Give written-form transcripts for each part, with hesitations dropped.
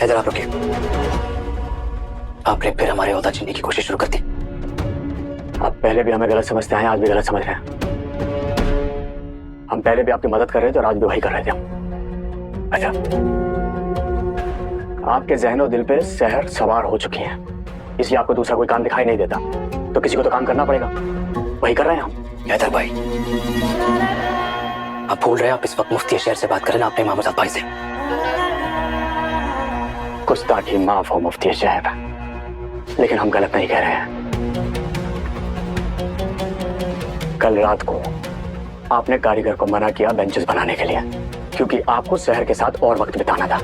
हैदर, आप रुकिए। आपने फिर हमारे ओहदा छीनने की कोशिश शुरू कर दी। आप पहले भी हमें गलत समझते हैं, आज भी गलत समझ रहे हैं। हम पहले भी आपकी मदद कर रहे थे और आज भी वही कर रहे थे। अच्छा, आपके ज़हन और दिल पे सहर सवार हो चुकी है, इसलिए आपको दूसरा कोई काम दिखाई नहीं देता, तो किसी को तो काम करना पड़ेगा। वही कर रहे हैं हम। हैदर भाई, आप भूल रहे हैं, आप इस वक्त मुफ्ती शहर से बात करें ना अपने मामूजात भाई से। गुस्ताखी माफ हो मुफ्ती शहर, लेकिन हम गलत नहीं कह रहे हैं। कल रात को आपने कारीगर को मना किया बेंचेस बनाने के लिए, क्योंकि आपको शहर के साथ और वक्त बिताना था।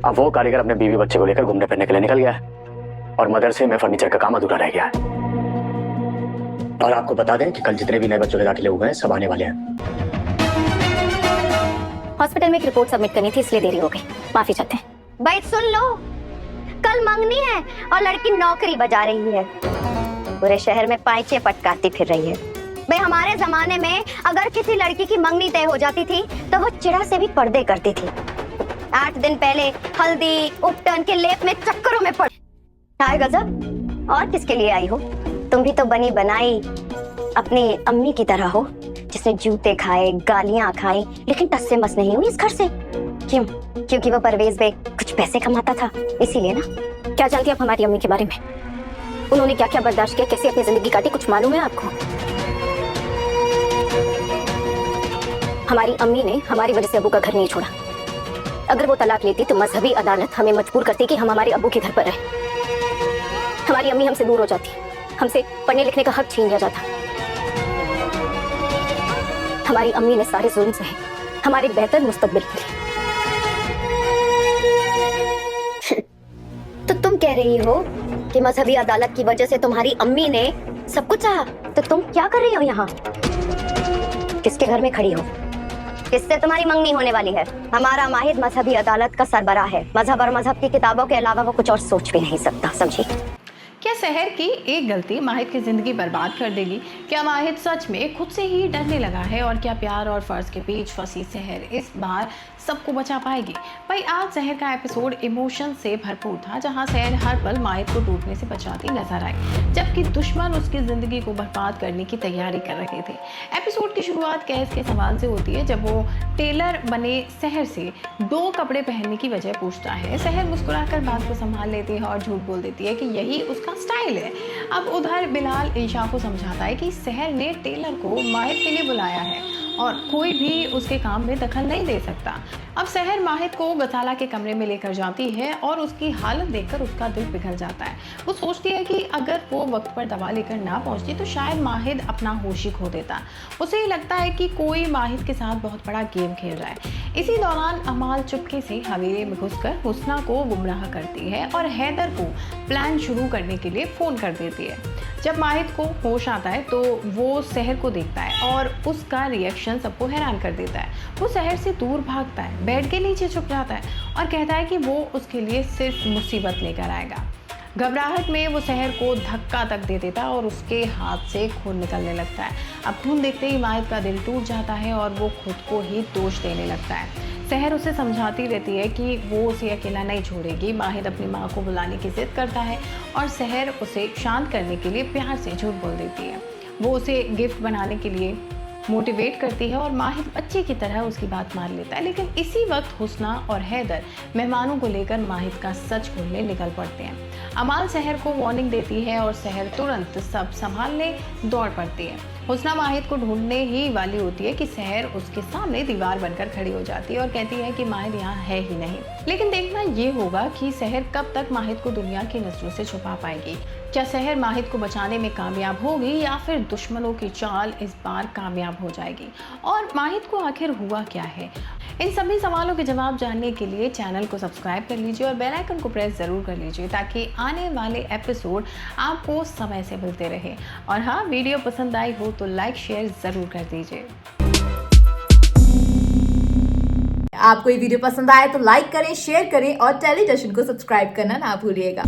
अब वो कारीगर अपने बीवी बच्चे को लेकर घूमने फिरने के लिए निकल गया है और मदरसे में फर्नीचर का काम अधूरा रह गया है। और आपको बता दें कि कल जितने भी नए बच्चों के दाखिले हुए हैं सब आने वाले हैं। हॉस्पिटल में एक रिपोर्ट सबमिट करनी थी, इसलिए देरी हो गई, माफी चाहते हैं। भाई सुन लो, कल मंगनी है और लड़की नौकरी बजा रही है, पूरे शहर में पाइचे पटकाती फिर रही है। भाई हमारे जमाने में अगर किसी लड़की की मंगनी तय हो जाती थी तो वो चिड़ा से भी पर्दे करती थी। 8 दिन पहले हल्दी उपटन के लेप में चक्करों में पड़। हाय गजब, और किसके लिए आई हो? तुम भी तो बनी बनाई अपनी अम्मी की तरह हो, जिसने जूते खाए, गालियां खाई, लेकिन टस से मस नहीं हुई इस घर से। क्यों? क्योंकि वो परवेज बे कुछ पैसे कमाता था, इसीलिए ना। क्या जानती हैं आप हमारी अम्मी के बारे में? उन्होंने क्या क्या बर्दाश्त किया, कैसे अपनी जिंदगी काटी, कुछ मालूम है आपको? हमारी अम्मी ने हमारी वजह से अबू का घर नहीं छोड़ा। अगर वो तलाक लेती तो मजहबी अदालत हमें मजबूर करती कि हम हमारे अबू के घर पर रहे। हमारी अम्मी हमसे दूर हो जाती, हमसे पढ़ने लिखने का हक छीन लिया जाता। हमारी अम्मी ने सारे जुल्म सहे हमारे बेहतर मुस्तकबिल के लिए। तो तुम कह रही हो कि मजहबी अदालत की वजह से तुम्हारी अम्मी ने सब कुछ चाहा, तो तुम क्या कर रही हो यहाँ? किसके घर में खड़ी हो? किससे तुम्हारी मंगनी होने वाली है? हमारा माहिद मजहबी अदालत का सरबराह है। मजहब और मजहब की किताबों के अलावा वो कुछ और सोच भी नहीं सकता, समझी? क्या सहर की एक गलती माहिद की ज़िंदगी बर्बाद कर देगी? क्या माहिद सच में खुद से ही डरने लगा है? और क्या प्यार और फ़र्ज के बीच फंसी सहर इस बार सबको बचा पाएगी? भाई आज सहर का एपिसोड इमोशन से भरपूर था, जहां सहर हर पल माहिद को टूटने से बचाती नजर आई, जबकि दुश्मन उसकी ज़िंदगी को बर्बाद करने की तैयारी कर रहे थे। एपिसोड की शुरुआत कैस के सवाल से होती है, जब वो टेलर बने सहर से 2 कपड़े पहनने की वजह पूछता है। सहर मुस्कुराकर बात को संभाल लेती है और झूठ बोल देती है कि यही उसका स्टाइल है। अब उधर बिलाल ईशा को समझाता है कि सहर ने टेलर को माहिद के लिए बुलाया है और कोई भी उसके काम में दखल नहीं दे सकता। अब सहर माहिद को गसाला के कमरे में लेकर जाती है और उसकी हालत देखकर उसका दिल पिघल जाता है। वो सोचती है कि अगर वो वक्त पर दवा लेकर ना पहुंचती तो शायद माहिद अपना होश ही खो देता। उसे लगता है कि कोई माहिद के साथ बहुत बड़ा गेम खेल रहा है। इसी दौरान अमाल चुपके से हवेली में घुसकर हुस्ना को गुमराह करती है और हैदर को प्लान शुरू करने के लिए फ़ोन कर देती है। जब माहिद को होश आता है तो वो सहर को देखता है और उसका रिएक्शन सबको हैरान कर देता है। वो सहर से दूर भागता है, बेड के नीचे छुप जाता है और कहता है कि वो उसके लिए सिर्फ मुसीबत लेकर आएगा। घबराहट में वो सहर को धक्का तक दे देता है और उसके हाथ से खून निकलने लगता है। अब खून देखते ही माहिद का दिल टूट जाता है और वो खुद को ही दोष देने लगता है। सहर उसे समझाती रहती है कि वो उसे अकेला नहीं छोड़ेगी। माहिद अपनी माँ को बुलाने की जिद करता है और सहर उसे शांत करने के लिए प्यार से झूठ बोल देती है। वो उसे गिफ्ट बनाने के लिए मोटिवेट करती है और माहिद बच्चे की तरह उसकी बात मान लेता है। लेकिन इसी वक्त हुस्ना और हैदर मेहमानों को लेकर माहिद का सच खोलने निकल पड़ते हैं। अमाल सहर को वार्निंग देती है और सहर तुरंत सब संभालने दौड़ पड़ती है। हुस्ना माहिद को ढूंढने ही वाली होती है कि सहर उसके सामने दीवार बनकर खड़ी हो जाती है और कहती है कि माहिद यहाँ है ही नहीं। लेकिन देखना ये होगा कि सहर कब तक माहिद को दुनिया की नजरों से छुपा पाएगी। क्या सहर माहिद को बचाने में कामयाब होगी या फिर दुश्मनों की चाल इस बार कामयाब हो जाएगी? और माहिद को आखिर हुआ क्या है? इन सभी सवालों के जवाब जानने के लिए चैनल को सब्सक्राइब कर लीजिए और बेल आइकन को प्रेस ज़रूर कर लीजिए, ताकि आने वाले एपिसोड आपको समय से मिलते रहे। और हाँ, वीडियो पसंद आई हो तो लाइक शेयर ज़रूर कर दीजिए। आपको ये वीडियो पसंद आए तो लाइक करें, शेयर करें और टेलीविजन को सब्सक्राइब करना ना भूलिएगा।